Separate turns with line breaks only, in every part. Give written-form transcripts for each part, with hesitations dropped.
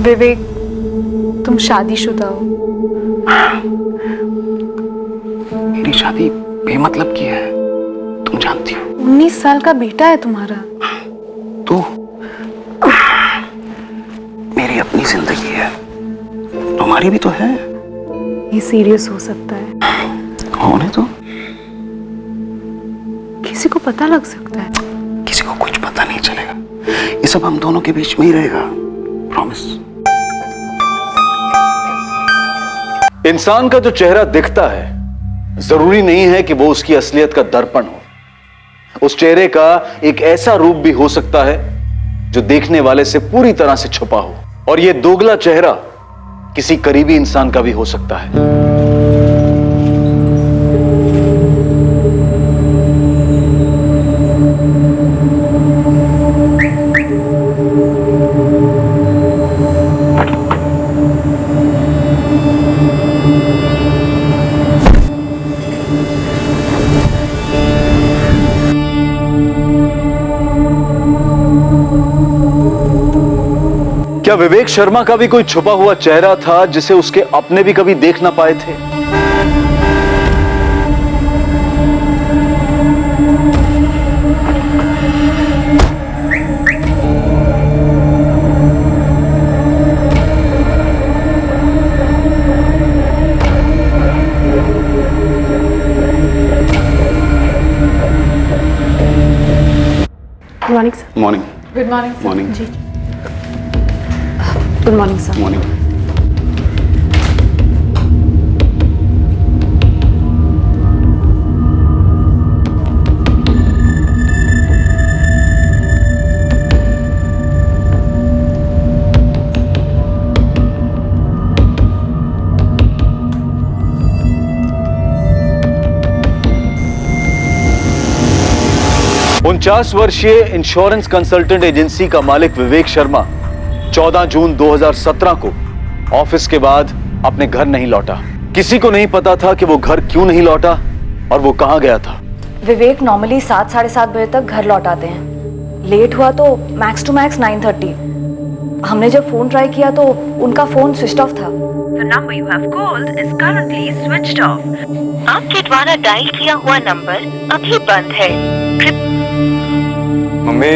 विवेक, तुम शादीशुदा हो।
मेरी शादी बेमतलब की है, तुम जानती हो।
19 साल का बेटा है तुम्हारा।
तू मेरी अपनी जिंदगी है, तुम्हारी भी तो है।
ये सीरियस हो सकता है।
होने तो
किसी को पता लग सकता है।
किसी को कुछ पता नहीं चलेगा, ये सब हम दोनों के बीच में ही रहेगा, प्रॉमिस।
इंसान का जो चेहरा दिखता है जरूरी नहीं है कि वो उसकी असलियत का दर्पण हो। उस चेहरे का एक ऐसा रूप भी हो सकता है जो देखने वाले से पूरी तरह से छुपा हो, और यह दोगला चेहरा किसी करीबी इंसान का भी हो सकता है। क्या विवेक शर्मा का भी कोई छुपा हुआ चेहरा था जिसे उसके अपने भी कभी देख ना पाए थे?
Good morning sir.
Morning.
Good morning sir.
Morning.
जी, गुड मॉर्निंग सर।
मॉर्निंग।
उनचास वर्षीय इंश्योरेंस कंसल्टेंट एजेंसी का मालिक विवेक शर्मा 14 जून 2017 को ऑफिस के बाद अपने घर नहीं लौटा। किसी को नहीं पता था कि वो घर क्यों नहीं लौटा और वो कहां गया था।
विवेक नॉर्मली 7 साढ़े 7 बजे तक घर लौट आते हैं। लेट हुआ तो मैक्स टू मैक्स 9:30। हमने जब फोन ट्राई किया तो उनका फोन स्विच ऑफ था।
The number you have called is currently switched off. आपके द्वारा डायल किया हुआ नंबर अभी बंद है।
मम्मी,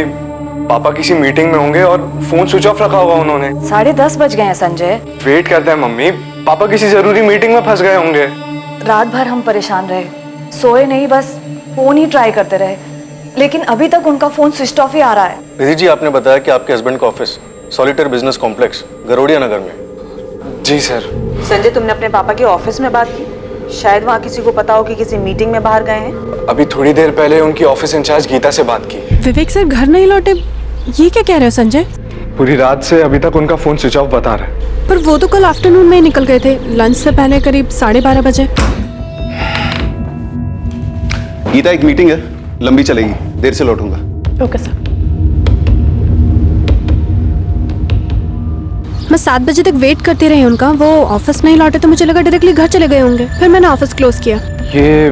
पापा किसी मीटिंग में होंगे और फोन स्विच ऑफ रखा होगा उन्होंने।
10:30 बज गए हैं संजय।
वेट करते हैं मम्मी, पापा किसी जरूरी मीटिंग में फंस गए होंगे।
रात भर हम परेशान रहे, सोए नहीं, बस फोन ही ट्राई करते रहे, लेकिन अभी तक उनका फोन स्विच ऑफ ही आ रहा है।
निधि जी, आपने बताया कि आपके हस्बैंड का ऑफिस सॉलिटर बिजनेस कॉम्प्लेक्स गरोड़िया नगर में।
जी सर।
संजय, तुमने अपने पापा के ऑफिस में बात की? शायद वहाँ किसी को पता हो कि किसी मीटिंग में बाहर गए हैं।
अभी थोड़ी देर पहले उनकी ऑफिस इंचार्ज गीता से बात की।
विवेक सर घर नहीं लौटे, ये क्या कह रहे हो संजय?
पूरी रात से अभी तक उनका फोन स्विच ऑफ बता रहा है।
पर वो तो कल आफ्टरनून में ही निकल गए थे, लंच से पहले करीब 12:30 बजे।
गीता, एक मीटिंग है, लंबी चलेगी, देर से लौटूंगा।
Okay sir. मैं 7 बजे तक वेट करती रही उनका, वो ऑफिस नहीं लौटे तो मुझे लगा डायरेक्टली घर चले गए होंगे, फिर मैंने ऑफिस क्लोज किया।
ये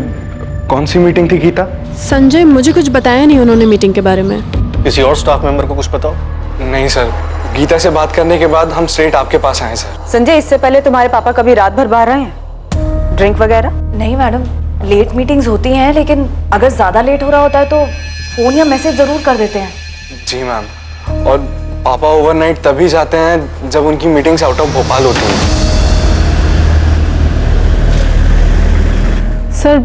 कौन सी मीटिंग थी गीता?
संजय, मुझे कुछ बताया नहीं उन्होंने मीटिंग के बारे में।
किसी और स्टाफ मेंबर को कुछ पता हो?
नहीं सर, गीता से बात करने के बाद हम स्ट्रेट आपके पास आए सर।
संजय, इससे पहले तुम्हारे पापा कभी रात भर बाहर रहे हैं? ड्रिंक वगैरह?
नहीं मैडम, लेट मीटिंग्स होती हैं, लेकिन अगर ज्यादा लेट हो रहा होता है तो फोन या मैसेज जरूर कर देते हैं।
जी मैम, और पापा ओवरनाइट तभी जाते हैं जब उनकी मीटिंग्स आउट ऑफ भोपाल होती हैं।
सर,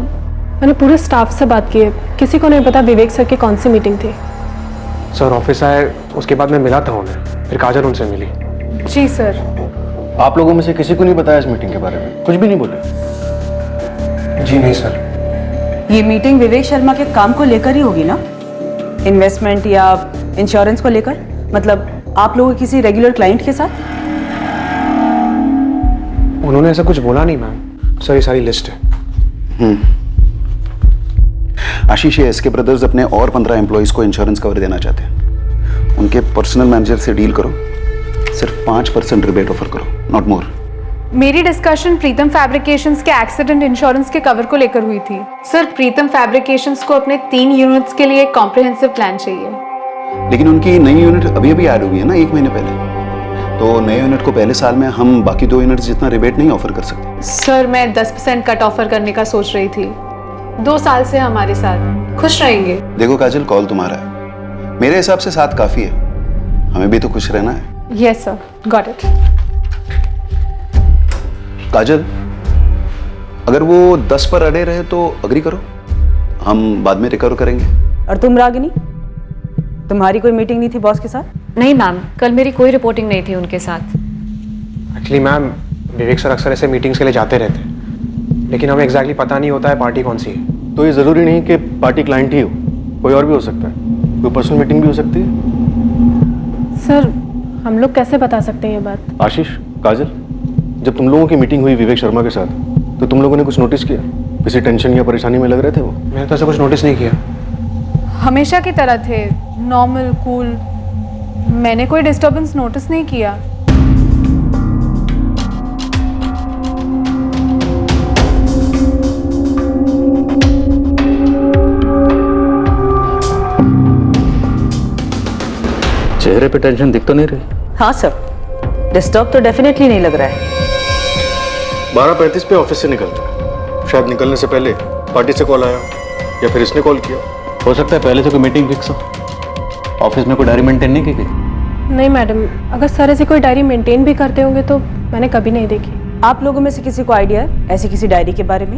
मैंने पूरे स्टाफ से बात की है, किसी को नहीं पता विवेक सर की कौन सी मीटिंग थी।
सर ऑफिस आए, उसके बाद मैं मिला था उन्हें, फिर काजल उनसे मिली।
जी सर।
आप लोगों में से किसी को नहीं बताया इस मीटिंग के बारे में? कुछ भी नहीं बोले?
जी नहीं सर।
ये मीटिंग विवेक शर्मा के काम को लेकर ही होगी ना? इन्वेस्टमेंट या इंश्योरेंस को लेकर? मतलब आप लोगों के किसी रेगुलर क्लाइंट के साथ?
उन्होंने ऐसा कुछ बोला नहीं मैम। सर ये सारी लिस्ट है।
आशीष, एसके ब्रदर्स अपने और 15 एम्प्लॉइज को इंश्योरेंस कवर देना चाहते हैं। उनके पर्सनल मैनेजर से डील करो, सिर्फ 5% रिबेट ऑफर करो, नॉट मोर।
मेरी डिस्कशन प्रीतम फैब्रिकेशंस के एक्सीडेंट इंश्योरेंस के कवर को लेकर हुई थी। सर, प्रीतम फैब्रिकेशंस को अपने 3 यूनिट्स के लिए कॉम्प्रिहेंसिव प्लान चाहिए।
लेकिन उनकी नई यूनिट अभी अभी ऐड हुई है ना, 1 महीने पहले। तो नए यूनिट को पहले साल में हम बाकी 2 यूनिट्स जितना रिबेट नहीं ऑफर कर सकते।
सर मैं 10% कट ऑफर करने का सोच रही थी। 2 साल से हमारे साथ खुश रहेंगे।
देखो काजल, कॉल तुम्हारा है, मेरे हिसाब से 7 काफी है, हमें भी तो खुश रहना है।
Yes sir, got it.
Kajal, अगर वो 10 पर अड़े रहे तो अग्री करो, हम बाद में रिकवर करेंगे।
और तुम रागिनी, तुम्हारी कोई मीटिंग नहीं थी बॉस के साथ?
नहीं मैम, कल मेरी कोई रिपोर्टिंग नहीं थी उनके साथ।
एक्चुअली मैम, विवेक सर अक्सर ऐसे मीटिंग्स के लिए जाते रहते हैं, लेकिन हमें एग्जैक्टली पता नहीं होता है पार्टी कौन सी है।
तो ये ज़रूरी नहीं कि पार्टी क्लाइंट ही हो, कोई और भी हो सकता है, कोई पर्सनल मीटिंग भी हो सकती है।
सर हम लोग कैसे बता सकते हैं ये बात?
आशीष, काजल, जब तुम लोगों की मीटिंग हुई विवेक शर्मा के साथ, तो तुम लोगों ने कुछ नोटिस किया? किसी टेंशन या परेशानी में लग रहे थे वो?
मैंने तो ऐसा कुछ नोटिस नहीं किया।
हमेशा की तरह थे, नॉर्मल, कूल। मैंने कोई डिस्टर्बेंस नोटिस नहीं किया।
चेहरे पे टेंशन दिख तो नहीं रही?
हाँ सर, डिस्टर्ब तो डेफिनेटली नहीं लग रहा है।
12:35 पे ऑफिस से निकलता है, शायद निकलने से पहले पार्टी से कॉल आया या फिर इसने कॉल किया।
हो सकता है पहले से कोई मीटिंग फिक्स हो, ऑफिस में कोई डायरी मेंटेन नहीं की गई।
नहीं मैडम, अगर सर ऐसी कोई डायरी मेंटेन भी करते होंगे तो मैंने कभी नहीं देखी।
आप लोगों में से किसी को आइडिया है ऐसी किसी डायरी के बारे में?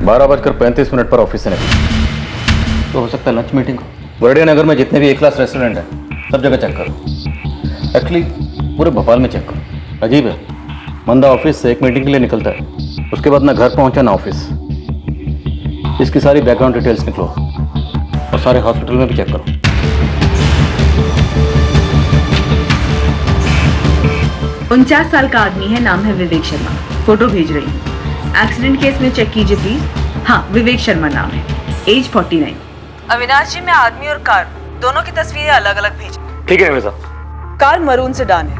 12:35 पर ऑफिस से निकला तो हो सकता है लंच मीटिंग हो। बर्डिया नगर में जितने भी ए क्लास रेस्टोरेंट हैं सब जगह चेक करो, एक्चुअली पूरे भोपाल में चेक करो। अजीब है, बंदा ऑफिस से एक मीटिंग के लिए निकलता है, उसके बाद ना घर पहुंचा ना ऑफिस। इसकी सारी बैकग्राउंड डिटेल्स निकलो और सारे हॉस्पिटल में भी चेक करो।
उनचास साल का आदमी है, नाम है विवेक शर्मा। फोटो भेज रही हूँ, एक्सीडेंट केस में चेक कीजिए प्लीज। हाँ, विवेक शर्मा नाम है, एज 49।
अविनाश जी, मैं आदमी और कार दोनों की तस्वीरें अलग अलग भेज।
ठीक है निमिषा।
कार मरून सेडान है,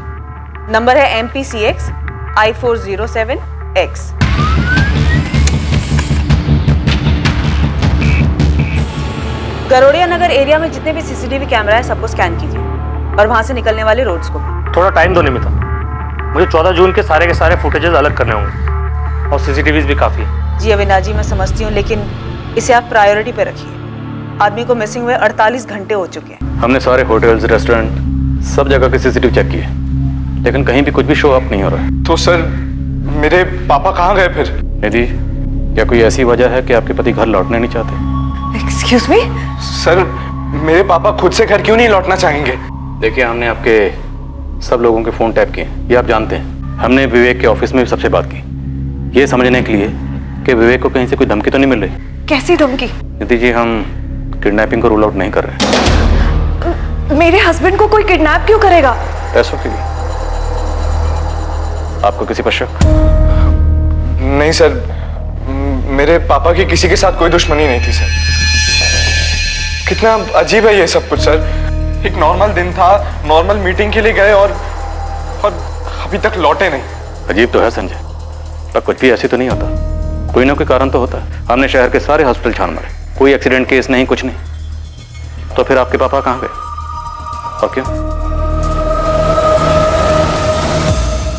नंबर है MPCX I407X। गरोड़िया नगर एरिया में जितने भी CCTV कैमरा है सबको स्कैन कीजिए और वहां से निकलने वाले रोड्स को।
थोड़ा टाइम दो निमिता, मुझे 14 जून के सारे फुटेजेस अलग करने होंगे और CCTVs भी काफी है।
जी अविनाश जी, मैं समझती हूँ, लेकिन इसे आप प्रायोरिटी पे रखिए। आदमी को मिसिंग हुए 48 घंटे हो चुके हैं।
हमने सारे होटल्स, रेस्टोरेंट, सब जगह के CCTV चेक किए, लेकिन कहीं भी कुछ भी शो अप नहीं हो रहा है।
तो सर मेरे पापा कहाँ गए फिर?
निधि, क्या कोई ऐसी वजह है कि आपके पति घर लौटने नहीं चाहते?
एक्सक्यूज मी
सर, मेरे पापा खुद से घर क्यों नहीं लौटना चाहेंगे?
देखिए, हमने आपके सब लोगों के फोन टैप किए, ये आप जानते हैं। हमने विवेक के ऑफिस में भी सबसे बात की, ये समझने के लिए कि विवेक को कहीं से कोई धमकी तो नहीं मिल रही।
कैसी धमकी?
निधि जी, हम किडनैपिंग को रूल आउट नहीं कर रहे।
मेरे हस्बैंड को कोई किडनैप क्यों करेगा?
पैसों के लिए। आपको किसी पर शक?
नहीं सर, मेरे पापा की किसी के साथ कोई दुश्मनी नहीं थी सर। कितना अजीब है ये सब कुछ सर। एक नॉर्मल दिन था, नॉर्मल मीटिंग के लिए गए और अभी तक लौटे नहीं।
अजीब तो है संजय, पर कुछ भी ऐसे तो नहीं होता, कोई ना कोई कारण तो होता है। हमने शहर के सारे हॉस्पिटल छान मारे, कोई एक्सीडेंट केस नहीं, कुछ नहीं। तो फिर आपके पापा कहाँ गए और क्यों?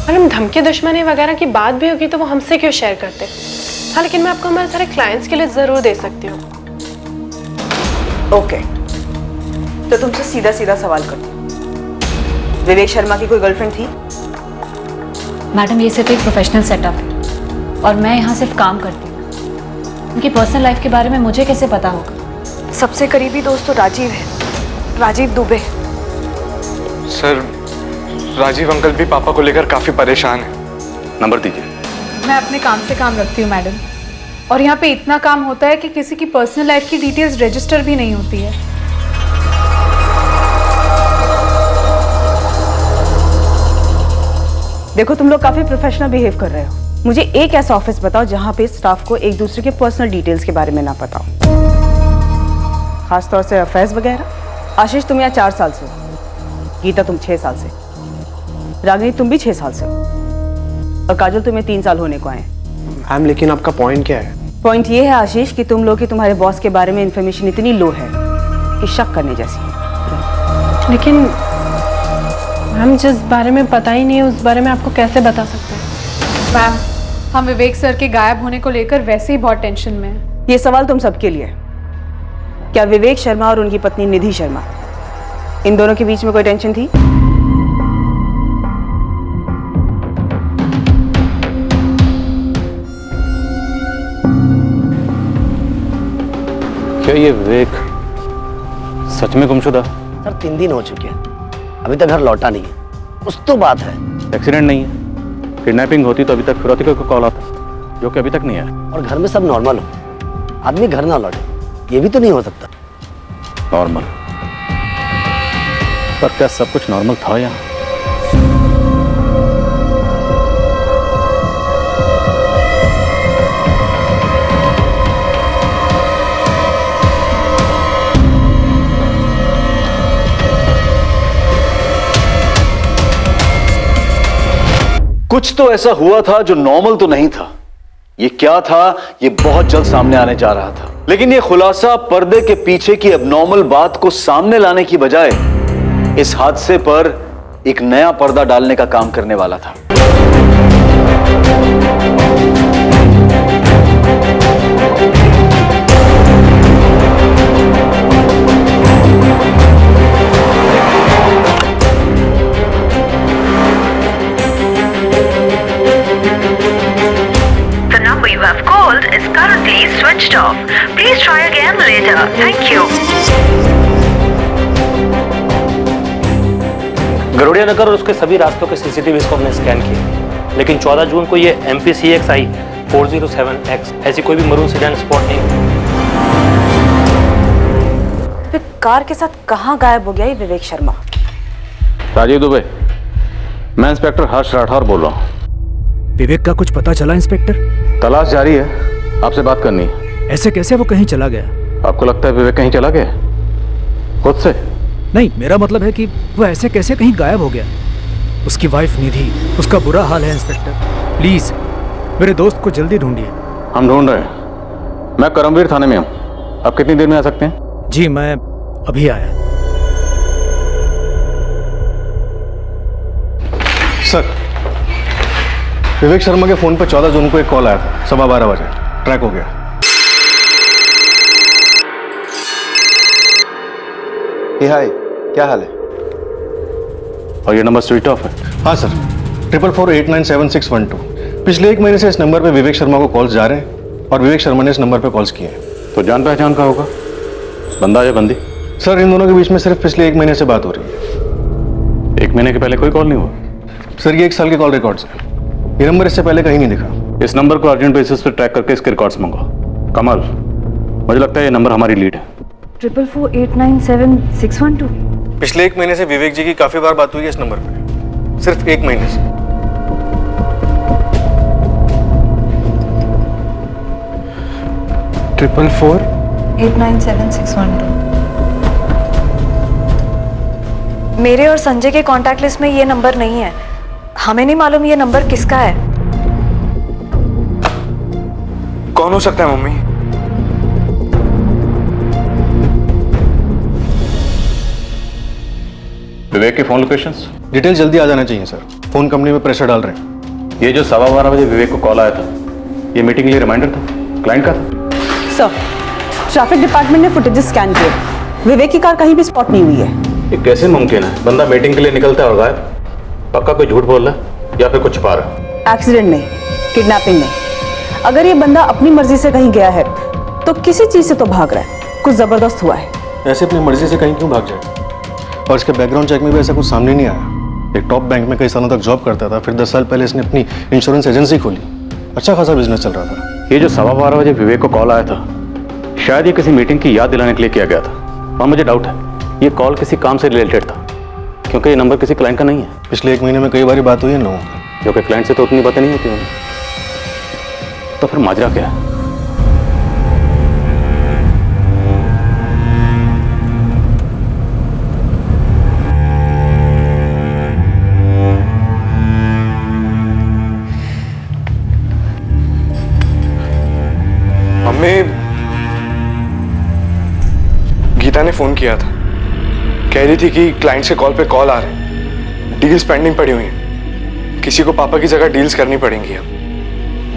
मैडम, धमकी दुश्मनी वगैरह की बात भी होगी तो वो हमसे क्यों शेयर करते? हाँ, लेकिन मैं आपको हमारे सारे क्लाइंट्स के लिए जरूर दे सकती हूँ।
ओके, तो तुमसे सीधा सीधा सवाल करती हूँ, विवेक शर्मा की कोई गर्लफ्रेंड थी?
मैडम, ये सिर्फ एक प्रोफेशनल सेटअप है और मैं यहाँ सिर्फ काम करती हूँ। उनकी पर्सनल लाइफ के बारे में मुझे कैसे पता होगा? सबसे करीबी दोस्त तो राजीव है, राजीव दुबे।
सर, राजीव अंकल भी पापा को लेकर काफी परेशान है।
नंबर दीजिए।
मैं अपने काम से काम रखती हूँ मैडम, और यहाँ पे इतना काम होता है कि किसी की पर्सनल लाइफ की डिटेल्स रजिस्टर भी नहीं होती है।
देखो, तुम लोग काफी प्रोफेशनल बिहेव कर रहे हो। मुझे एक ऐसा ऑफिस बताओ जहाँ पे स्टाफ को एक दूसरे के पर्सनल डिटेल्स के बारे में ना पता हो, खासतौर से अफेयर्स वगैरह। आशीष, तुम यहाँ 4 साल से हो, गीता तुम 6 साल से, रागिनी तुम भी 6 साल से हो, और काजल तुम्हें 3 साल होने को आए।
मैम, लेकिन आपका पॉइंट क्या है?
पॉइंट ये है आशीष कि तुम लोग की तुम्हारे बॉस के बारे में इंफॉर्मेशन इतनी लो है कि शक करने जैसी है।
लेकिन मैम जिस बारे में पता ही नहीं है उस बारे में आपको कैसे बता सकते हैं?
मैम, हम विवेक सर के गायब होने को लेकर वैसे ही बहुत टेंशन में हैं।
ये सवाल तुम सबके लिए है। क्या विवेक शर्मा और उनकी पत्नी निधि शर्मा, इन दोनों के बीच में कोई टेंशन थी?
क्या ये विवेक सच में गुमशुदा?
सर 3 दिन हो चुके हैं, अभी तक घर लौटा नहीं है। कुछ तो बात है।
एक्सीडेंट नहीं है, किडनैपिंग होती तो अभी तक फिरौती का कॉल आता, जो कि अभी तक नहीं आया।
और घर में सब नॉर्मल हो, आदमी घर ना लौटे, ये भी तो नहीं हो सकता।
नॉर्मल? पर क्या सब कुछ नॉर्मल था यहाँ? कुछ तो ऐसा हुआ था जो नॉर्मल तो नहीं था। ये क्या था, ये बहुत जल्द सामने आने जा रहा था। लेकिन ये खुलासा पर्दे के पीछे की एबनॉर्मल बात को सामने लाने की बजाय इस हादसे पर एक नया पर्दा डालने का काम करने वाला था।
The number you have called is currently switched off. Please try again later. Thank you.
गरुड़िया नगर और उसके सभी रास्तों के सीसीटीवी को हमने स्कैन किए, लेकिन 14 जून को ये MPCXI 407X ऐसी कोई भी मरून सेडान स्पॉट नहीं हुई।
फिर कार के साथ कहाँ गायब हो गया ये विवेक शर्मा?
राजीव दुबे, मैं इंस्पेक्टर हर्ष राठौर बोल रहा हूँ।
विवेक का कुछ पता चला इंस्पेक्टर?
तलाश जारी है, आपसे बात करनी है।
ऐसे कैसे वो कहीं चला गया?
आपको लगता है विवेक कहीं चला गया खुद से?
नहीं, मेरा मतलब है कि वो ऐसे कैसे कहीं गायब हो गया। उसकी वाइफ निधि, उसका बुरा हाल है इंस्पेक्टर। प्लीज मेरे दोस्त को जल्दी ढूंढिए।
हम ढूंढ रहे हैं। मैं करमवीर थाने में हूँ, आप कितनी देर में आ सकते हैं?
जी मैं अभी आया।
सर, विवेक शर्मा के फोन पर 14 जून को एक कॉल आया था 12:15 बजे। ट्रैक हो गया।
हाय, क्या हाल है?
और ये नंबर स्विच ऑफ है?
हाँ सर, 4448976112। पिछले 1 महीने से इस नंबर पे विवेक शर्मा को कॉल्स जा रहे हैं और विवेक शर्मा ने इस नंबर पे कॉल्स किए हैं।
तो जान पहचान का होगा, बंदा या बंदी?
सर, इन दोनों के बीच में सिर्फ पिछले 1 महीने से बात हो रही है।
1 महीने के पहले कोई कॉल नहीं हुआ?
सर, ये 1 साल के कॉल रिकॉर्ड्स हैं। ये नंबर इससे पहले कहीं नहीं दिखा।
इस नंबर को अर्जेंट बेसिस पर ट्रैक करके इसके रिकॉर्ड्स मंगाओ। कमल, मुझे लगता है ये नंबर हमारी लीड है।
4448976112।
पिछले 1 महीने से विवेक जी की काफी बार बात हुई है इस नंबर पे, सिर्फ 1 महीने से।
ट्रिपल 4
897612। मेरे और संजय के कांटेक्ट लिस्ट में ये नंबर नहीं है। हमें नहीं मालूम ये नंबर किसका है।
कौन हो सकता है मम्मी?
विवेक के फोन लोकेशंस?
डिटेल जल्दी आ जाना चाहिए सर, फोन कंपनी में प्रेशर डाल रहे हैं।
ये जो 12:15 बजे विवेक को कॉल आया था, ये मीटिंग के लिए रिमाइंडर था, क्लाइंट का था?
सर, ट्रैफिक डिपार्टमेंट ने फुटेजेस स्कैन किए, विवेक की कार कहीं भी स्पॉट नहीं हुई है।
ये कैसे मुमकिन है? बंदा मीटिंग के लिए निकलता है और गायब। पक्का कोई झूठ बोल रहा है या फिर कुछ छुपा रहा है?
एक्सीडेंट नहीं, किडनैपिंग नहीं। अगर ये बंदा अपनी मर्जी से कहीं गया है तो किसी चीज से तो भाग रहा है, कुछ जबरदस्त हुआ है।
ऐसे अपनी मर्जी से कहीं क्यों भाग जाए? और इसके बैकग्राउंड चेक में भी ऐसा कुछ सामने नहीं आया। एक टॉप बैंक में कई सालों तक जॉब करता था, फिर 10 साल पहले इसने अपनी इंश्योरेंस एजेंसी खोली। अच्छा खासा बिजनेस चल रहा था।
ये जो 12:15 बजे विवेक को कॉल आया था, शायद ये किसी मीटिंग की याद दिलाने के लिए किया गया था। और मुझे डाउट है ये कॉल किसी काम से रिलेटेड था, क्योंकि ये नंबर किसी क्लाइंट का नहीं है।
पिछले 1 महीने में कई बार बात हुई है लोगों की,
जो कि क्लाइंट से तो उतनी बातें नहीं होती होंगी। तो फिर माजरा क्या है?
मम्मी, गीता ने फोन किया था कह रही थी कि क्लाइंट से कॉल पे कॉल आ रहे हैं, डील्स पेंडिंग पड़ी हुई हैं, किसी को पापा की जगह डील्स करनी पड़ेंगी अब।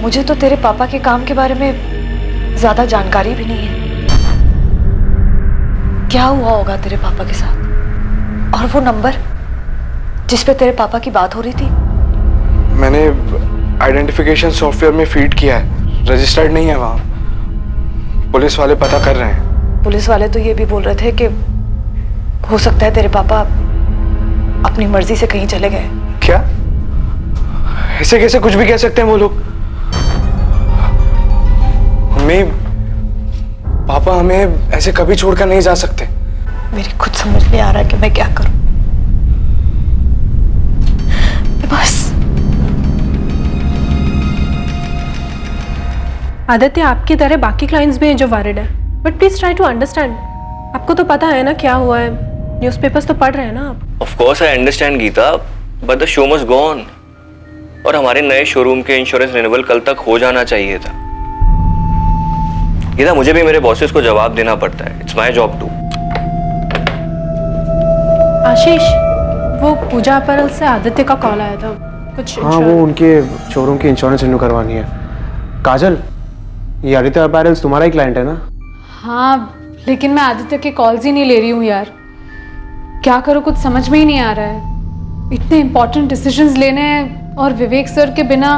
मुझे तो तेरे पापा के काम के बारे में ज्यादा जानकारी भी नहीं है। क्या हुआ होगा तेरे पापा के साथ? और वो नंबर जिस पे तेरे पापा की बात हो रही थी?
मैंने आइडेंटिफिकेशन सॉफ्टवेयर में फीड किया है, रजिस्टर्ड नहीं है वहां। पुलिस वाले पता कर रहे हैं।
पुलिस वाले तो ये भी बोल रहे थे कि हो सकता है तेरे पापा अपनी मर्जी से कहीं चले गए।
क्या? ऐसे कैसे कुछ भी कह सकते हैं वो लोग? पापा हमें ऐसे कभी छोड़कर नहीं जा सकते।
मेरी खुद समझ नहीं आ रहा कि मैं क्या करूं। बस
आदित्य, आपकी तरह बाकी क्लाइंट्स भी हैं जो वरीड है, but please try to understand. आपको तो पता है ना क्या हुआ है, न्यूज़पेपर्स तो पढ़ रहे हैं ना आप।
Of course I understand Geeta, but the show must go on. और हमारे नए शोरूम के इंश्योरेंस रिन्यूअल कल तक हो जाना चाहिए था। गीता, मुझे भी मेरे बॉसेस को जवाब देना पड़ता है। It's my job too.
Ashish, वो पूजा अपैरल से आदित्य का कॉल आया था कुछ।
हाँ, वो उनके शोरूम की इंश्योरेंस रिन्यू करवानी है। काजल, ये आदित्य अपैरल्स तुम्हारा ही क्लाइंट है ना?
हाँ, लेकिन मैं आदित्य के कॉल्स ही नहीं ले रही हूँ यार। क्या करूँ, कुछ समझ में ही नहीं आ रहा है। इतने इंपॉर्टेंट डिसीजंस लेने हैं और विवेक सर के बिना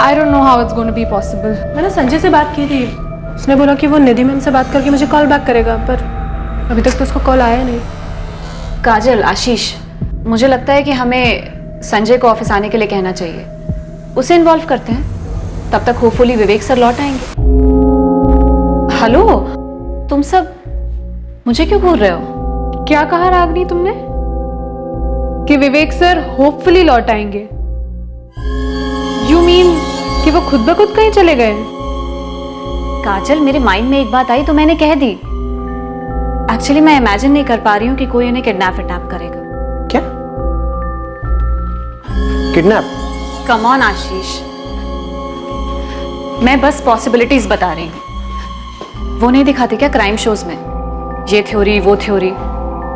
I don't know how it's gonna be possible.
मैंने संजय से बात की थी, उसने बोला कि वो निधि मैम से बात करके मुझे कॉल बैक करेगा, पर अभी तक तो उसको कॉल आया नहीं।
काजल, आशीष, मुझे लगता है कि हमें संजय को ऑफिस आने के लिए कहना चाहिए। उसे इन्वॉल्व करते हैं, तब तक होपफुली विवेक सर लौट आएंगे। हेलो, तुम सब मुझे क्यों घूर रहे हो?
क्या कहा रागनी तुमने? कि विवेक सर होपफुली लौट आएंगे? यू मीन कि वो खुद ब खुद कहीं चले गए?
काजल, मेरे माइंड में एक बात आई तो मैंने कह दी। एक्चुअली मैं इमेजिन नहीं कर पा रही हूँ कि कोई उन्हें किडनैप करेगा।
क्या? किडनैप?
कम ऑन आशीष, मैं बस पॉसिबिलिटीज बता रही हूँ। वो नहीं दिखाते क्या क्राइम शोज में, ये थ्योरी वो थ्योरी,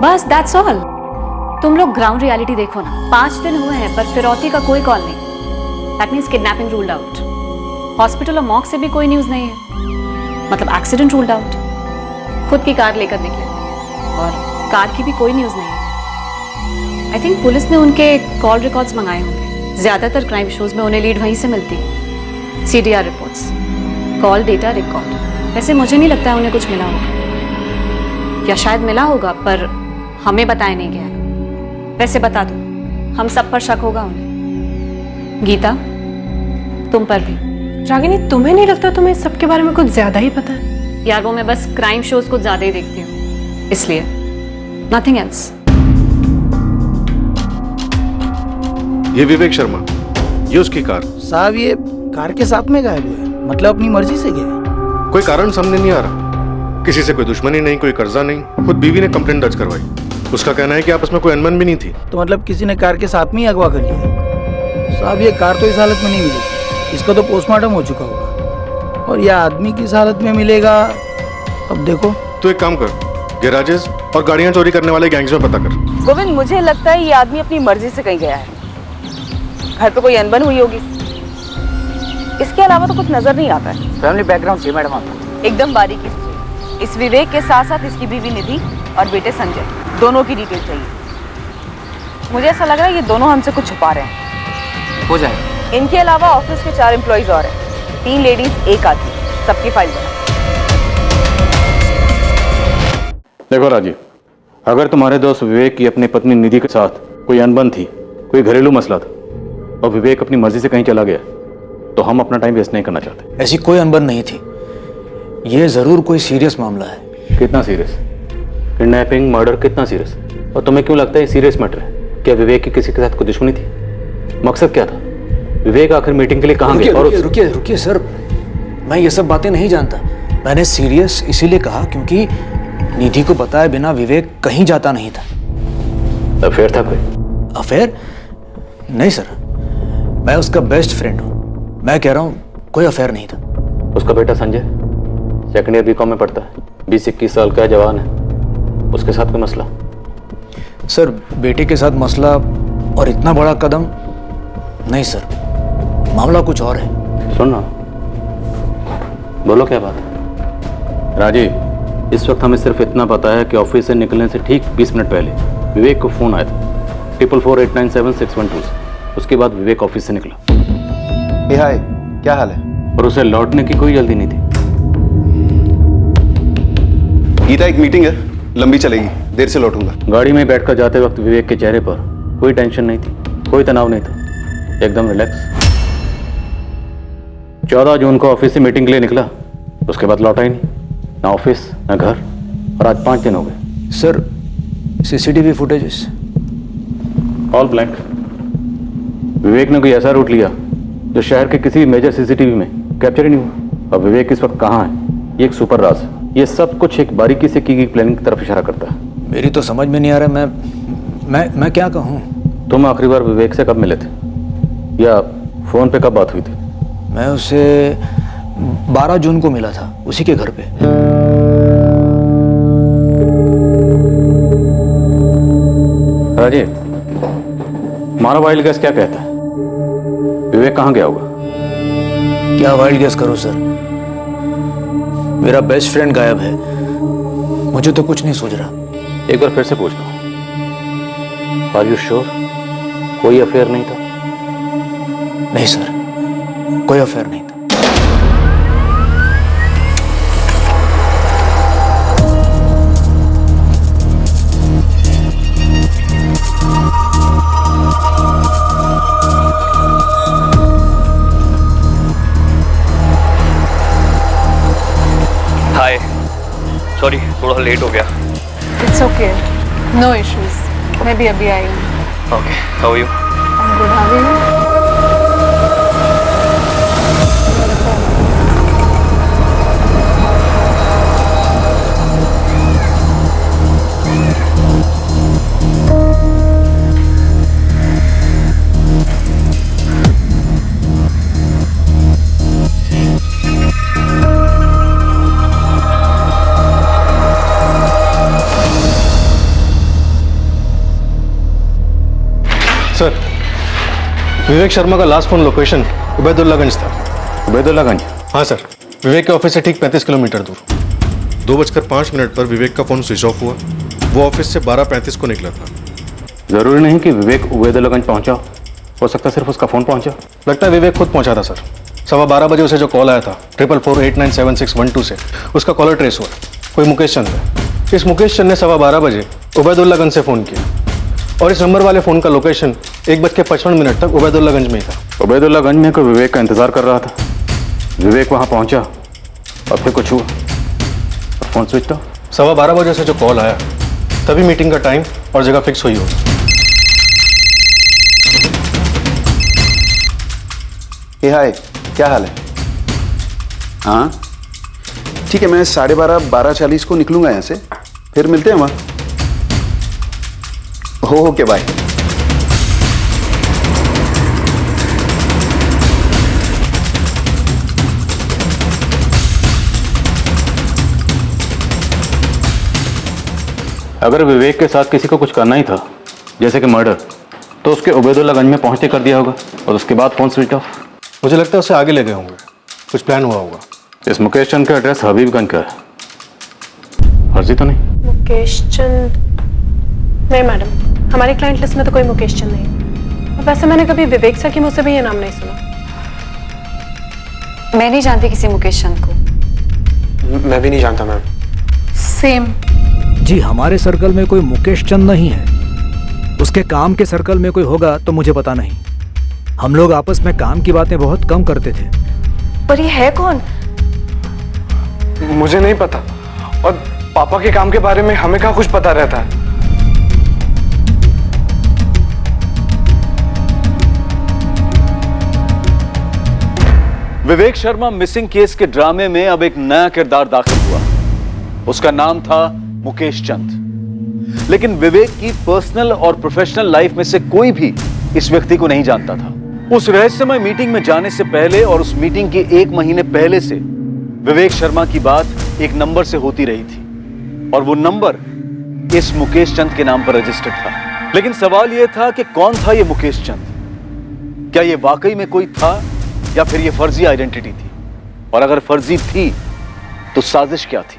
बस दैट्स ऑल। तुम लोग ग्राउंड रियलिटी देखो ना। 5 दिन हुए हैं पर फिरौती का कोई कॉल नहीं। That means kidnapping ruled out. Hospital और मॉर्ग से भी कोई न्यूज नहीं है, मतलब एक्सीडेंट रूल्ड आउट। खुद की कार लेकर निकले और कार की भी कोई न्यूज नहीं है। आई थिंक पुलिस ने उनके कॉल रिकॉर्ड्स मंगाए होंगे। ज्यादातर क्राइम शोज में उन्हें लीड वहीं से मिलती है। CDR reports, call data record. वैसे मुझे नहीं लगता है उन्हें कुछ मिला होगा, या शायद मिला होगा पर हमें बताया नहीं गया। वैसे बता दो, हम सब पर शक होगा उन्हें। गीता, तुम पर भी।
रागिनी, तुम्हें नहीं लगता तुम्हें इस सब के बारे में कुछ ज्यादा ही पता है?
यार, वो मैं बस क्राइम शोज कुछ ज्यादा ही देखती हूँ, इसलिए, नथिंग एल्स।
ये विवेक शर्मा, ये उसकी कार।
साहब, ये कार के साथ में गायब हुए, मतलब अपनी मर्जी से गए?
कोई कारण सामने नहीं आ रहा। किसी से कोई दुश्मनी नहीं, कोई कर्जा नहीं। खुद बीवी ने कंप्लेंट दर्ज करवाई। उसका कहना है कि आपस में कोई अनबन भी नहीं थी।
तो मतलब किसी ने कार के साथ में ही अगवा कर लिया? साहब, ये कार तो इस हालत में नहीं मिलेगी, इसका तो पोस्टमार्टम हो चुका होगा। और यह आदमी किस हालत में मिलेगा, अब देखो।
तो एक काम कर, गैराजेस और गाड़ियां चोरी करने वाले गैंग्स में पता कर।
गोविंद, मुझे लगता है ये आदमी अपनी मर्जी से कहीं गया है। घर पे कोई अनबन हुई होगी, इसके अलावा तो कुछ नजर नहीं आता है।
फैमिली बैकग्राउंड चाहिए मैडम आपको?
एकदम बारीकी से। इस विवेक के साथ साथ इसकी बीवी निधि और बेटे संजय, दोनों की डिटेल चाहिए। मुझे ऐसा लग रहा है ये दोनों हमसे कुछ छुपा रहे हैं।
हो जाएगा।
इनके अलावा ऑफिस के 4 एम्प्लॉइज और हैं, 3 लेडीज 1 आदमी, सबकी फाइल बना।
देखो राजीव, अगर तुम्हारे दोस्त विवेक की अपनी पत्नी निधि के साथ कोई अनबन थी, कोई घरेलू मसला था, और विवेक अपनी मर्जी से कहीं चला गया, तो हम अपना टाइम वेस्ट नहीं करना चाहते।
ऐसी कोई अनबन नहीं थी, ये जरूर कोई सीरियस मामला है।
कितना सीरियस? किडनैपिंग, मर्डर, कितना सीरियस? और तुम्हें क्यों लगता है सीरियस मैटर है? क्या विवेक की किसी के साथ कोई दुश्मनी थी? मकसद क्या था? विवेक आखिर मीटिंग के लिए कहाँ गया? और
रुकिए सर, मैं ये सब बातें नहीं जानता। मैंने सीरियस इसीलिए कहा क्योंकि निधि को बताए बिना विवेक कहीं जाता नहीं था।
अफेयर था कोई?
अफेयर? नहीं सर, मैं उसका बेस्ट फ्रेंड हूँ। मैं कह रहा हूँ कोई अफेयर नहीं था।
उसका बेटा संजय सेकंड ईयर B.Com में पढ़ता है, 20-21 साल का जवान है। उसके साथ कोई मसला?
सर बेटे के साथ मसला और इतना बड़ा कदम नहीं सर, मामला कुछ और है।
सुनना, बोलो क्या बात है? राजीव, इस वक्त हमें सिर्फ इतना पता है कि ऑफिस से निकलने से ठीक 20 मिनट पहले विवेक को फोन आया था 4448976112 से। उसके बाद विवेक ऑफिस से निकला।
ए हाय, क्या हाल है?
और उसे लौटने की कोई जल्दी नहीं थी।
गीता, एक मीटिंग है, लंबी चलेगी, देर से लौटूंगा।
गाड़ी में बैठकर जाते वक्त विवेक के चेहरे पर कोई टेंशन नहीं थी, कोई तनाव नहीं था, एकदम रिलैक्स। 14 जून को ऑफिस से मीटिंग के लिए निकला, उसके बाद लौटा ही नहीं, ना ऑफिस ना घर, और आज 5 दिन हो गए।
Sir CCTV footages
all blank. Vivek ने कोई ऐसा रूट लिया जो शहर के किसी भी मेजर सीसीटीवी में कैप्चर ही नहीं हुआ। अब विवेक इस वक्त कहाँ है, ये एक सुपर राज है। ये सब कुछ एक बारीकी से की गई प्लानिंग की तरफ इशारा करता है।
मेरी तो समझ में नहीं आ रहा, मैं क्या कहूँ।
तुम आखिरी बार विवेक से कब मिले थे, या फोन पे कब बात हुई थी?
मैं उसे 12 जून को मिला था, उसी के घर पे।
राजीव, हमारा वाइल्ड गैस क्या कहता है, विवेक कहाँ गया होगा?
क्या वाइल्ड गैस करो सर, मेरा बेस्ट फ्रेंड गायब है, मुझे तो कुछ नहीं सूझ रहा।
एक बार फिर से पूछता हूँ, आर यू श्योर कोई अफेयर नहीं था?
नहीं सर, कोई अफेयर नहीं था।
हाय, सॉरी थोड़ा लेट हो गया।
इट्स ओके, नो इश्यूज, मैं भी अभी आई हूँ।
Okay, how are you?
Good, how are you?
Sir, Vivek Sharma का लास्ट फोन लोकेशन उबैदुल्लागंज था।
उबैदुल्लागंज?
हाँ सर, विवेक के ऑफिस से ठीक 35 किलोमीटर दूर। 2:05 पर विवेक का फोन स्विच ऑफ हुआ। वो ऑफिस से 12:35 को निकला था।
जरूरी नहीं कि विवेक उबैदुल्लागंज पहुंचा, हो सकता है सिर्फ उसका फोन पहुंचा।
लगता है विवेक खुद पहुंचा था सर। 12:15 उसे जो कॉल आया था 4448976112 से, उसका कॉलर ट्रेस हुआ, कोई मुकेश चंद है। इस मुकेश चंद ने 12:15 उबैदुल्लागंज से फोन किया, और इस नंबर वाले फोन का लोकेशन 1:55 तक उबैदुल्लागंज में ही था।
उबैदुल्लागंज में कोई विवेक का इंतजार कर रहा था, विवेक वहां पहुंचा और फिर कुछ हुआ और फोन स्विच ऑफ।
12:15 से जो कॉल आया तभी मीटिंग का टाइम और जगह फिक्स हुई होगी।
ए हाय, क्या हाल है? हाँ ठीक है, मैं 12:30 12:40 को निकलूंगा यहाँ से, फिर मिलते हैं वहाँ। Okay bye.
अगर विवेक के साथ किसी को कुछ करना ही था, जैसे कि मर्डर, तो उसके उबैदुल्लागंज में पहुंचते कर दिया होगा और उसके बाद फोन स्विच ऑफ।
मुझे लगता है उसे आगे ले गए होंगे, कुछ प्लान हुआ होगा।
इस मुकेश चंद का एड्रेस हबीबगंज का है, फर्जी तो नहीं?
मुकेश चंद? नहीं मैडम, हमारी क्लाइंट लिस्ट में तो कोई मुकेश चंद नहीं। वैसे मैंने कभी विवेक सर के मुंह से भी ये नाम नहीं सुना।
मैं नहीं जानती किसी मुकेश चंद को।
मैं भी नहीं जानता मैम।
सेम।
जी, हमारे सर्कल में कोई मुकेश चंद नहीं है। उसके काम के सर्कल में कोई होगा तो मुझे पता नहीं। हम लोग आपस में काम की बातें बहुत कम करते थे।
पर ये है कौन?
मुझे नहीं पता, और पापा के काम के बारे में हमें कहाँ कुछ पता रहता है।
विवेक शर्मा मिसिंग केस के ड्रामे में अब एक नया किरदार दाखिल हुआ। उसका नाम था मुकेश चंद। लेकिन विवेक की पर्सनल और प्रोफेशनल लाइफ में से कोई भी इस व्यक्ति को नहीं जानता था। उस रहस्यमय मीटिंग में जाने से पहले और उस मीटिंग के 1 महीने पहले से विवेक शर्मा की बात एक नंबर से होती रही थी, और वो नंबर इस मुकेश चंद के नाम पर रजिस्टर्ड था। लेकिन सवाल यह था कि कौन था यह मुकेश चंद? क्या यह वाकई में कोई था या फिर यह फर्जी आइडेंटिटी थी? और अगर फर्जी थी तो साजिश क्या थी?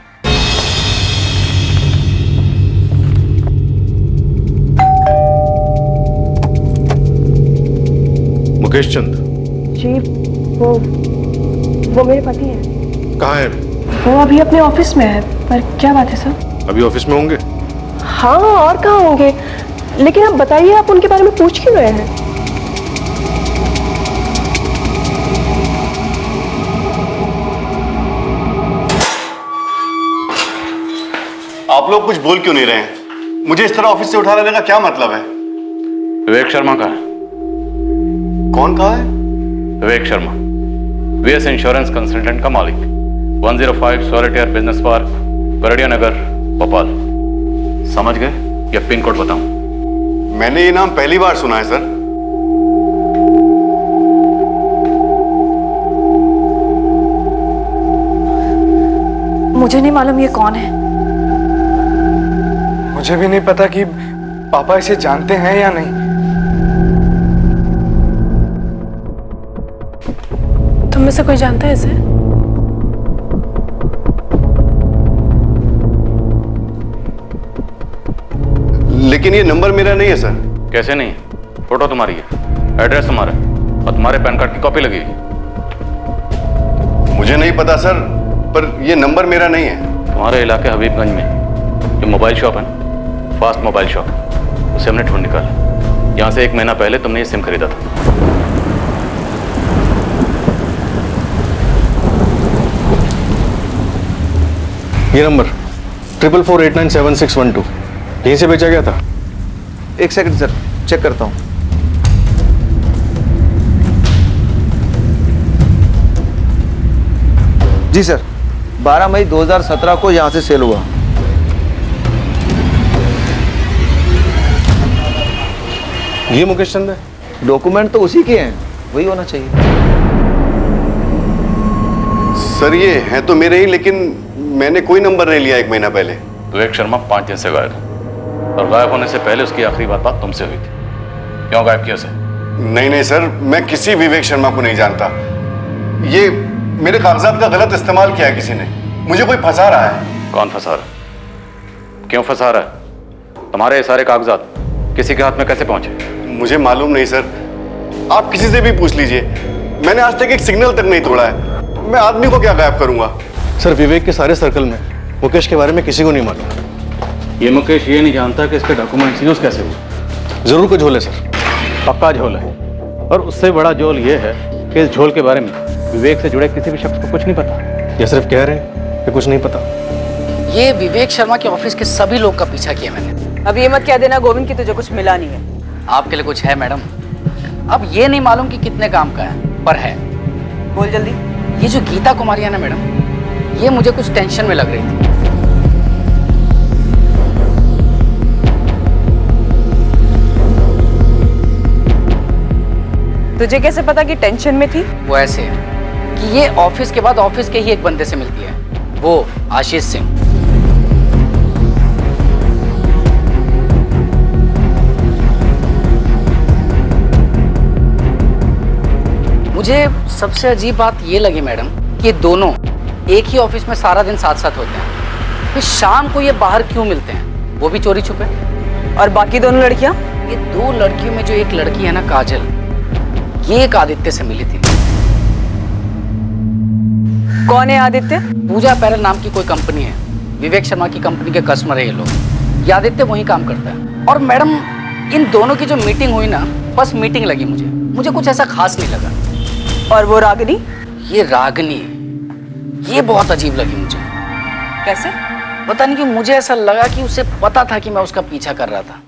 मुकेश चंद
जी वो मेरे पति हैं।
कहाँ है?
वो अभी अपने ऑफिस में है। पर क्या बात है सर?
अभी ऑफिस में होंगे?
हाँ और कहाँ होंगे, लेकिन आप बताइए आप उनके बारे में पूछ क्यों रहे हैं?
आप लोग कुछ बोल क्यों नहीं रहे हैं? मुझे इस तरह ऑफिस से उठा लेने का क्या मतलब है?
विवेक शर्मा कहाँ है?
कौन कहा है?
Vivek Sharma, VS insurance consultant का मालिक, 105 सॉलिटेयर बिजनेस पार्क, गरड़िया नगर, भोपाल। समझ गए या पिन कोड बताऊं?
मैंने ये नाम पहली बार सुना है सर।
मुझे नहीं मालूम ये कौन है।
मुझे भी नहीं पता कि पापा इसे जानते हैं या नहीं।
तुम में से कोई जानता है इसे?
लेकिन ये नंबर मेरा नहीं है सर।
कैसे नहीं? फोटो तुम्हारी है, एड्रेस तुम्हारा है और तुम्हारे पैन कार्ड की कॉपी लगी है।
मुझे नहीं पता सर, पर ये नंबर मेरा नहीं है।
तुम्हारे इलाके हबीबगंज में जो मोबाइल शॉप है ना, फास्ट मोबाइल शॉप, उसे हमने ढूंढ निकाला। यहाँ से 1 महीना पहले तुमने ये सिम खरीदा था।
ये नंबर 4448976112 यहीं से बेचा गया था।
एक सेकंड सर, चेक करता हूं। जी सर, 12 मई 2017 को यहां से सेल हुआ।
ये मुकेश चंद है?
डॉक्यूमेंट तो उसी के हैं, वही होना चाहिए।
सर ये है तो मेरे ही, लेकिन मैंने कोई नंबर नहीं लिया 1 महीना पहले।
विवेक शर्मा 5 दिन से गायब है और गायब होने से पहले उसकी आखिरी बात तुमसे हुई थी। क्यों गायब किया उसे?
नहीं सर, मैं किसी विवेक शर्मा को नहीं जानता। ये मेरे कागजात का गलत इस्तेमाल किया है किसी ने। मुझे कोई फंसा रहा है।
कौन फंसा रहा है? क्यों फंसा रहा है? तुम्हारे सारे कागजात किसी के हाथ में कैसे पहुंचे?
मुझे मालूम नहीं सर, आप किसी से भी पूछ लीजिए। मैंने आज तक एक सिग्नल तक नहीं तोड़ा है। मैं आदमी को क्या गायब करूंगा?
सर विवेक के सारे सर्कल में मुकेश के बारे में किसी को नहीं मालूम।
ये मुकेश ये नहीं जानता कि इसके डॉक्यूमेंट्स यूज कैसे हुए।
जरूर कोई झोल है सर।
पक्का झोल है, और उससे बड़ा झोल ये है कि इस झोल के बारे में विवेक से जुड़े किसी भी शख्स को कुछ नहीं पता।
ये सिर्फ कह रहे हैं कि कुछ नहीं पता।
ये विवेक शर्मा के ऑफिस के सभी लोग का पीछा किया मैंने।
अब ये मत कह देना गोविंद की तुझे कुछ मिला नहीं है।
आपके लिए कुछ है मैडम? अब ये नहीं मालूम कि कितने काम का है, पर है।
बोल जल्दी।
ये जो गीता कुमारी है ना मैडम, ये मुझे कुछ टेंशन में लग रही थी।
तुझे कैसे पता कि टेंशन में थी?
वो ऐसे है कि ये ऑफिस के बाद ऑफिस के ही एक बंदे से मिलती है, वो आशीष सिंह। मुझे सबसे अजीब बात ये लगी मैडम कि दोनों एक ही ऑफिस में सारा दिन साथ साथ होते हैं, फिर शाम को ये बाहर क्यों मिलते हैं, वो भी चोरी छुपे।
और बाकी दोनों लड़कियां?
ये 2 लड़कियों में जो एक लड़की है ना काजल, ये एक आदित्य से मिली थी।
कौन है आदित्य?
पूजा पैरल नाम की कोई कंपनी है, विवेक शर्मा की कंपनी के कस्टमर है ये लोग। ये आदित्य वहीं काम करता है। और मैडम इन दोनों की जो मीटिंग हुई ना, बस मीटिंग लगी मुझे कुछ ऐसा खास नहीं लगा।
और वो रागिनी?
ये रागिनी, ये बहुत अजीब लगी मुझे।
कैसे?
पता नहीं क्यों मुझे ऐसा लगा कि उसे पता था कि मैं उसका पीछा कर रहा था।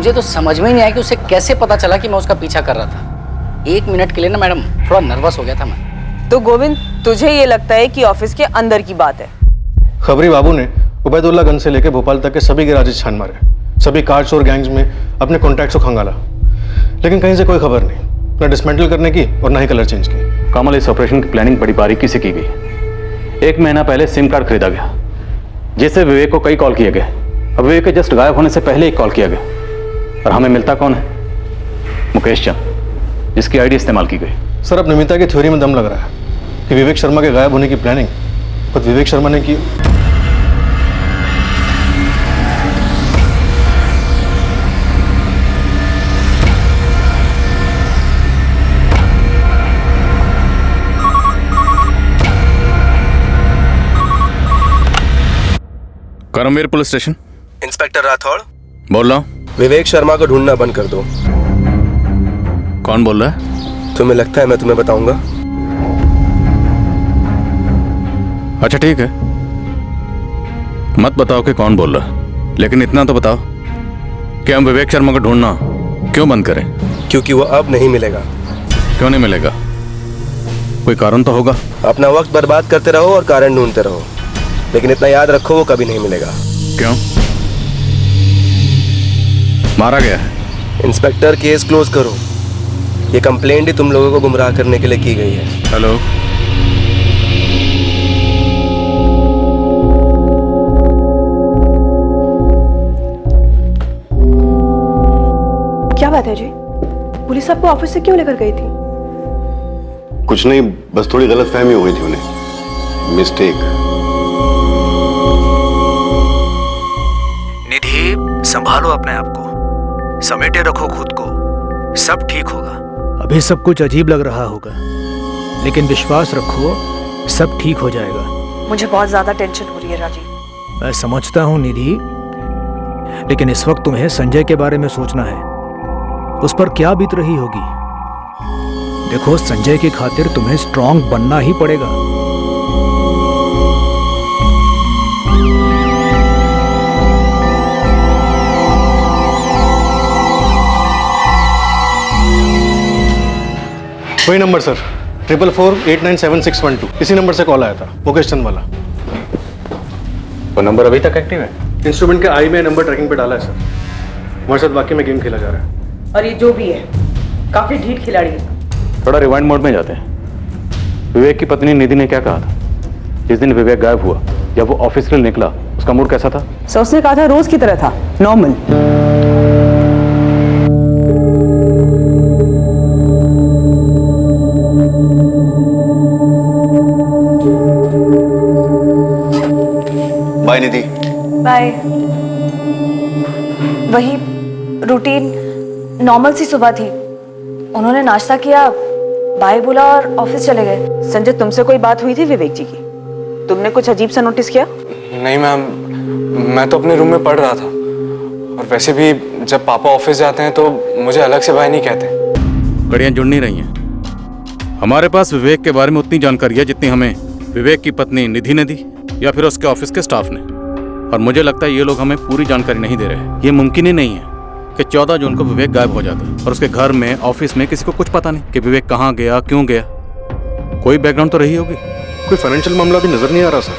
मुझे तो समझ में ही नहीं आया कि उसे कैसे पता चला कि मैं उसका पीछा कर रहा था। 1 मिनट के लिए ना मैडम थोड़ा नर्वस हो गया था मैं।
तो गोविंद, तुझे ये लगता है कि ऑफिस के अंदर की बात है?
खबरी बाबू ने उबैदुल्लागंज से लेकर भोपाल तक के सभी गैराजेस छान मारे, सभी कार चोर गैंग्स में अपने कॉन्टैक्ट्स को खंगाला, लेकिन कहीं से कोई खबर नहीं, ना डिसमेंटल करने की और ना ही कलर चेंज की।
कमल, इस ऑपरेशन की प्लानिंग बड़ी बारीकी से की गई। 1 महीना पहले सिम कार्ड खरीदा गया, जिससे विवेक को कई कॉल किए गए। अब विवेक के जस्ट गायब होने से पहले एक कॉल किया गया, और हमें मिलता कौन है? मुकेश चंद, जिसकी आईडी इस्तेमाल की गई।
सर, अब नमिता की थ्योरी में दम लग रहा है कि विवेक शर्मा के गायब होने की प्लानिंग खुद विवेक शर्मा ने की।
Karamveer police station.
Inspector Rathod
बोल रहा हूँ।
विवेक शर्मा को ढूंढना बंद कर दो।
कौन बोल रहा है?
तुम्हें लगता है मैं तुम्हें बताऊंगा?
अच्छा ठीक है, मत बताओ कि कौन बोल रहा है, लेकिन इतना तो बताओ कि हम विवेक शर्मा को ढूंढना क्यों बंद करें?
क्योंकि वो अब नहीं मिलेगा।
क्यों नहीं मिलेगा? कोई कारण तो होगा।
अपना वक्त बर्बाद करते रहो और कारण ढूंढते रहो, लेकिन इतना याद रखो वो कभी नहीं मिलेगा।
क्यों? मारा गया है?
इंस्पेक्टर, केस क्लोज करो। ये कंप्लेंट ही तुम लोगों को गुमराह करने के लिए की गई है।
हेलो,
क्या बात है जी? पुलिस आपको ऑफिस से क्यों लेकर गई थी?
कुछ नहीं, बस थोड़ी गलतफहमी हो गई थी उन्हें, मिस्टेक।
निधि, संभालो अपने आप को, समेटे रखो खुद को, सब ठीक होगा। अभी सब कुछ अजीब लग रहा होगा, लेकिन विश्वास रखो, सब ठीक हो जाएगा।
मुझे बहुत ज्यादा टेंशन हो रही है राजीव।
मैं समझता हूँ निधि, लेकिन इस वक्त तुम्हें संजय के बारे में सोचना है। उस पर क्या बीत रही होगी। देखो, संजय की खातिर तुम्हें स्ट्रांग बनना ही पड़ेगा।
वही नंबर सर, 444897612, इसी नंबर से कॉल आया था, मुकेश चंद वाला।
वो नंबर अभी तक एक्टिव है?
इंस्ट्रूमेंट के आई में नंबर ट्रैकिंग पे डाला है सर। हमारे साथ वाकई में गेम खेला जा रहा है।
और ये जो भी है, काफी ढीठ खिलाड़ी है।
थोड़ा रिवाइंड मोड में जाते हैं। विवेक की पत्नी निधि ने क्या कहा था जिस दिन विवेक गायब हुआ? जब वो ऑफिस के लिए निकला, उसका मूड कैसा था?
सर, उसने कहा था रोज की तरह था, नॉर्मल।
बाय निधि।
बाय। वही रूटीन नॉर्मल सी सुबह थी। उन्होंने नाश्ता किया, बाय बोला और ऑफिस चले गए।
संजय, तुमसे कोई बात हुई थी विवेक जी की? तुमने कुछ अजीब सा नोटिस किया?
नहीं मैम, मैं तो अपने रूम में पढ़ रहा था, और वैसे भी जब पापा ऑफिस जाते हैं तो मुझे अलग से भाई नहीं कहते।
कड़ियाँ जुड़ नहीं रही हैं। हमारे पास विवेक के बारे में उतनी जानकारी है जितनी हमें विवेक की पत्नी निधि ने दी या फिर उसके ऑफिस के स्टाफ ने, और मुझे लगता है ये लोग हमें पूरी जानकारी नहीं दे रहे हैं। ये मुमकिन ही नहीं है कि 14 जून को विवेक गायब हो जाता है और उसके घर में, ऑफिस में किसी को कुछ पता नहीं कि विवेक कहाँ गया, क्यों गया। कोई बैकग्राउंड तो रही होगी।
कोई फाइनेंशियल मामला भी नजर नहीं आ रहा सर।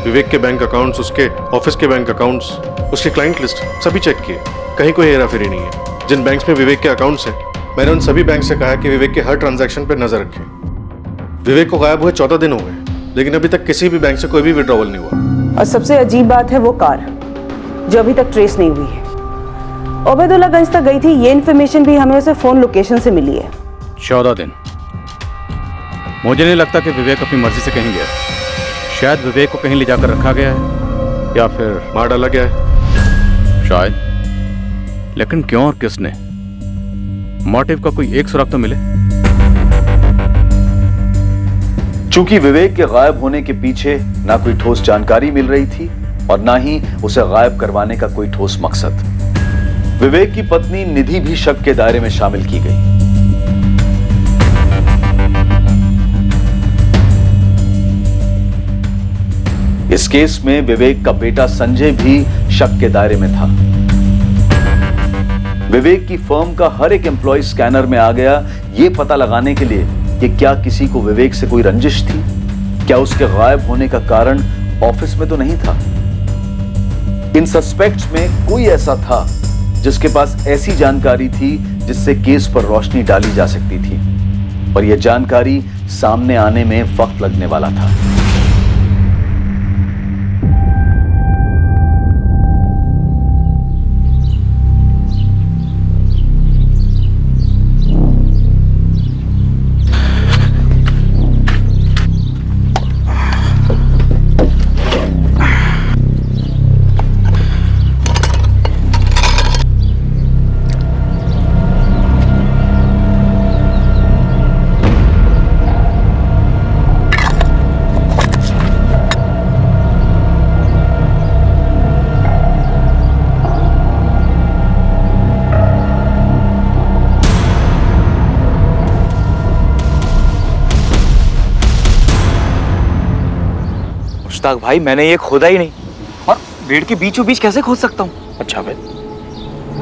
विवेक के बैंक अकाउंट्स, उसके ऑफिस के बैंक अकाउंट्स, उसकी क्लाइंट लिस्ट सभी चेक किए, कहीं कोई हेराफेरी नहीं है। जिन बैंक्स में विवेक के अकाउंट्स हैं, मैंने उन सभी बैंक से कहा कि विवेक के हर ट्रांजैक्शन पर नजर रखें। विवेक को गायब हुए 14 दिन हो गए, लेकिन अभी तक किसी भी बैंक से कोई भी विड्रॉवल नहीं हुआ।
और सबसे अजीब बात है वो कार, जो अभी तक ट्रेस नहीं हुई है। उबैदुल्लागंज तक गई थी, ये इन्फॉर्मेशन भी हमें उसे फोन लोकेशन से मिली है।
14 दिन। मुझे नहीं लगता कि विवेक अपनी मर्जी से कहीं गया। शायद विवेक को कहीं ले जाकर रखा गया है या फिर
मार डाला गया है
शायद। लेकिन क्यों और किसने? मोटिव का कोई एक सुराग तो मिले।
चूंकि विवेक के गायब होने के पीछे ना कोई ठोस जानकारी मिल रही थी और ना ही उसे गायब करवाने का कोई ठोस मकसद, विवेक की पत्नी निधि भी शक के दायरे में शामिल की गई। इस केस में विवेक का बेटा संजय भी शक के दायरे में था। विवेक की फर्म का हर एक एम्प्लॉय स्कैनर में आ गया, यह पता लगाने के लिए कि क्या किसी को विवेक से कोई रंजिश थी, क्या उसके गायब होने का कारण ऑफिस में तो नहीं था। इन सस्पेक्ट्स में कोई ऐसा था जिसके पास ऐसी जानकारी थी जिससे केस पर रोशनी डाली जा सकती थी, और यह जानकारी सामने आने में वक्त लगने वाला था।
मुश्ताक भाई, मैंने ये खोदा ही नहीं, और पेड़ के बीचों बीच कैसे खोद सकता हूँ?
अच्छा भाई,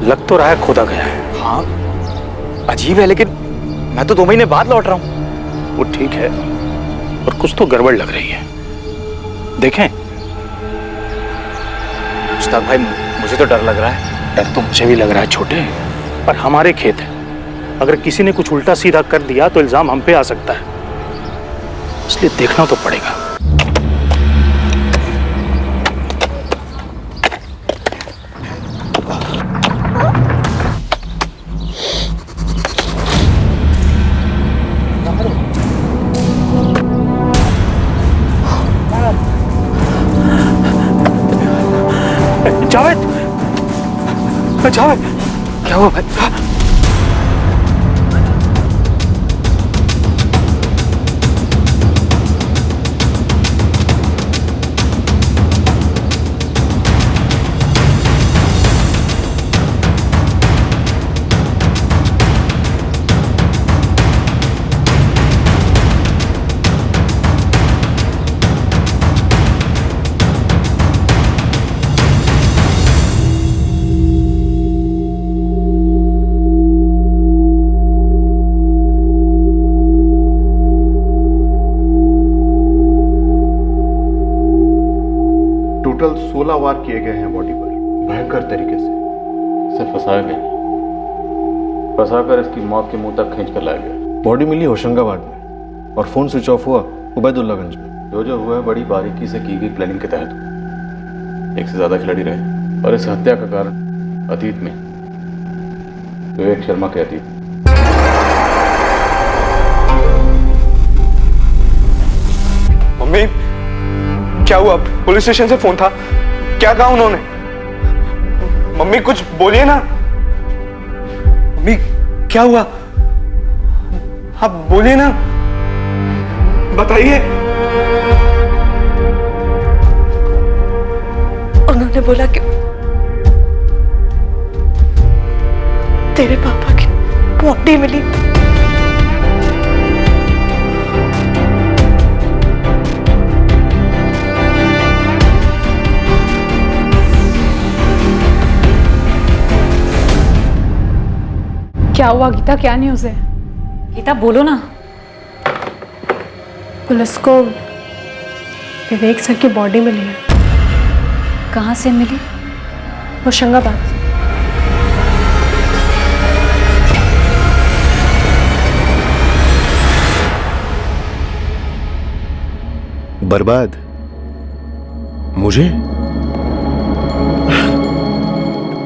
लग तो रहा है खोदा गया है।
हाँ, अजीब है, लेकिन मैं तो 2 महीने बाद लौट रहा हूँ।
वो ठीक है, पर कुछ तो गड़बड़ लग रही है। देखें।
मुश्ताक भाई, मुझे तो डर लग रहा है।
डर तो मुझे भी लग रहा है छोटे, पर हमारे खेत है। अगर किसी ने कुछ उल्टा सीधा कर दिया तो इल्जाम हम पे आ सकता है, इसलिए देखना तो पड़ेगा। जावेद, जावेद,
क्या हुआ भाई?
टोटल 16 वार किए गए हैं बॉडी पर, भयंकर तरीके से।
इसे फंसाया गया, फंसाकर इसकी मौत के मुंह तक खींच कर लाया गया।
बॉडी मिली होशंगाबाद में और फोन स्विच ऑफ हुआ उबैदुल्लागंज में।
जो जो हुआ है बड़ी बारीकी से की गई प्लानिंग के तहत। एक से ज्यादा खिलाड़ी रहे, और इस हत्या का कारण अतीत में विवेक शर्मा के अतीत।
मम्मी, क्या हुआ? पुलिस स्टेशन से फोन था, क्या कहा उन्होंने? मम्मी कुछ बोलिए ना। मम्मी क्या हुआ? आप बोलिए ना, बताइए।
उन्होंने बोला कि तेरे पापा की बॉडी मिली।
क्या हुआ गीता, क्या न्यूज़ है?
गीता बोलो ना।
पुलिस को विवेक सर की बॉडी मिली है।
कहाँ से मिली?
होशंगाबाद से।
बर्बाद? मुझे?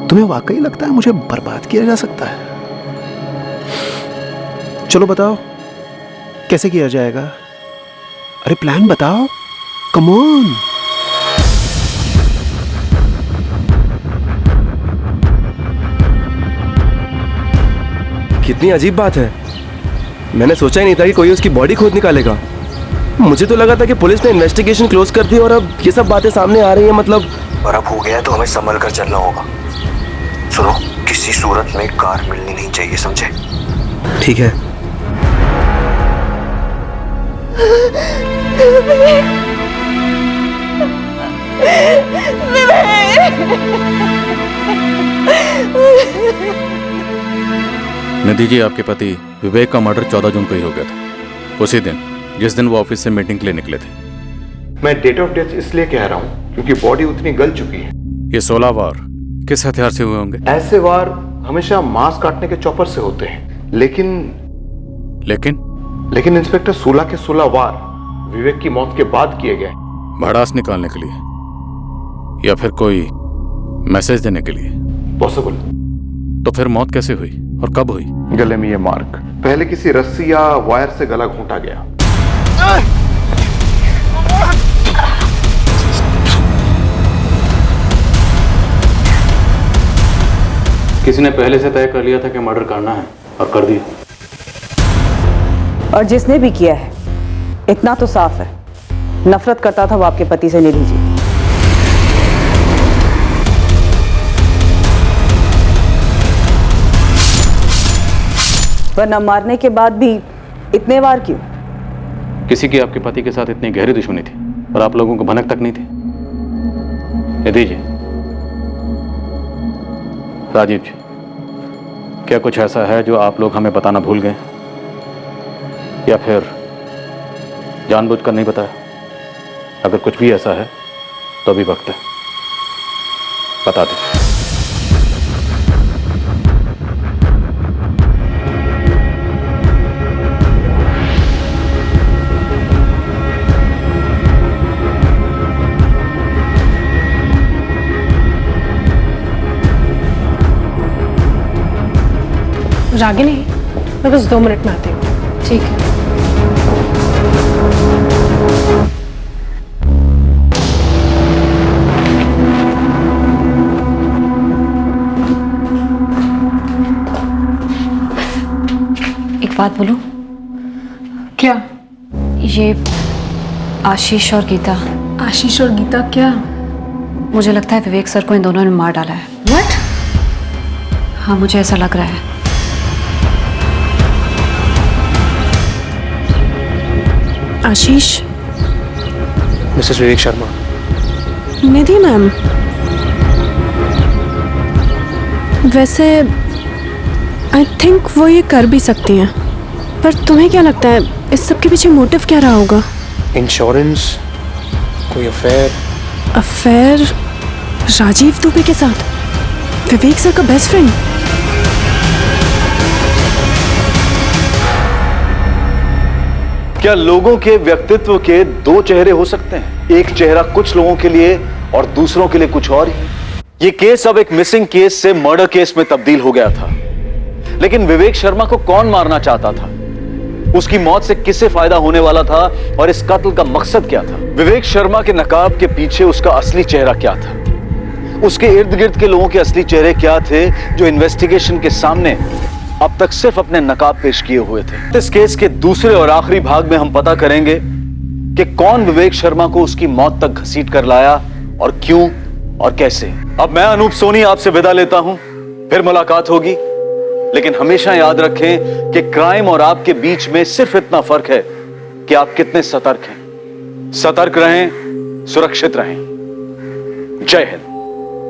तुम्हें वाकई लगता है मुझे बर्बाद किया जा सकता है? चलो बताओ कैसे किया जाएगा? अरे प्लान बताओ, कम ऑन।
कितनी अजीब बात है, मैंने सोचा ही नहीं था कि कोई उसकी बॉडी खोद निकालेगा। मुझे तो लगा था कि पुलिस ने इन्वेस्टिगेशन क्लोज कर दी और अब ये सब बातें सामने आ रही हैं। मतलब
और अब हो गया तो हमें संभल कर चलना होगा। सुनो, किसी सूरत में कार मिलनी नहीं चाहिए, समझे?
ठीक है।
निधि जी, आपके पति विवेक का मर्डर 14 जून को ही हो गया था, उसी दिन जिस दिन वो ऑफिस से मीटिंग के लिए निकले थे।
मैं डेट ऑफ डेथ इसलिए कह रहा हूँ क्योंकि बॉडी उतनी गल चुकी है।
ये 16 वार किस हथियार से हुए होंगे?
ऐसे वार हमेशा मांस काटने के चॉपर से होते हैं, लेकिन लेकिन इंस्पेक्टर 16 के 16 वार विवेक की मौत के बाद किए गए।
भड़ास निकालने के लिए या फिर कोई मैसेज देने के लिए?
पॉसिबल।
तो फिर मौत कैसे हुई और कब हुई?
गले में ये मार्क पहले किसी रस्सी या वायर से गला घोंटा गया।
किसी ने पहले से तय कर लिया था कि मर्डर करना है और कर दिया।
और जिसने भी किया है, इतना तो साफ है, नफरत करता था वो आपके पति से, निधि जी। वरना मारने के बाद भी इतने वार क्यों?
किसी की आपके पति के साथ इतनी गहरी दुश्मनी थी और आप लोगों को भनक तक नहीं थी? निधि जी, राजीव जी, क्या कुछ ऐसा है जो आप लोग हमें बताना भूल गए या फिर जानबूझकर नहीं बताया? अगर कुछ भी ऐसा है तो अभी वक्त है, बता दें।
रागिनी, मैं बस 2 मिनट में आती हूँ।
ठीक है। एक बात बोलूं?
क्या?
ये आशीष और गीता।
आशीष और गीता क्या?
मुझे लगता है विवेक सर को इन दोनों ने मार डाला है।
What?
हाँ, मुझे ऐसा लग रहा है।
आशीष।
मिसेस विवेक शर्मा।
निधि मैम, वैसे आई थिंक वो ये कर भी सकती हैं, पर तुम्हें क्या लगता है इस सब के पीछे मोटिव क्या रहा होगा?
इंश्योरेंस, कोई अफेयर?
अफेयर राजीव दुबे के साथ? विवेक सर का बेस्ट फ्रेंड?
क्या लोगों के व्यक्तित्व के 2 चेहरे हो सकते हैं? एक चेहरा कुछ लोगों के लिए और दूसरों के लिए कुछ और ही। ये केस अब एक मिसिंग केस से मर्डर केस में तब्दील हो गया था, लेकिन विवेक शर्मा को कौन मारना चाहता था? उसकी मौत से किसे फायदा होने वाला था और इस कत्ल का मकसद क्या था? विवेक शर्मा के नकाब के पीछे उसका असली चेहरा क्या था? उसके इर्द गिर्द के लोगों के असली चेहरे क्या थे जो इन्वेस्टिगेशन के सामने अब तक सिर्फ अपने नकाब पेश किए हुए थे? इस केस के दूसरे और आखिरी भाग में हम पता करेंगे कि कौन विवेक शर्मा को उसकी मौत तक घसीट कर लाया और क्यों और कैसे। अब मैं अनूप सोनी आपसे विदा लेता हूं, फिर मुलाकात होगी, लेकिन हमेशा याद रखें कि क्राइम और आपके बीच में सिर्फ इतना फर्क है कि आप कितने सतर्क हैं। सतर्क रहें, सुरक्षित रहें। जय हिंद।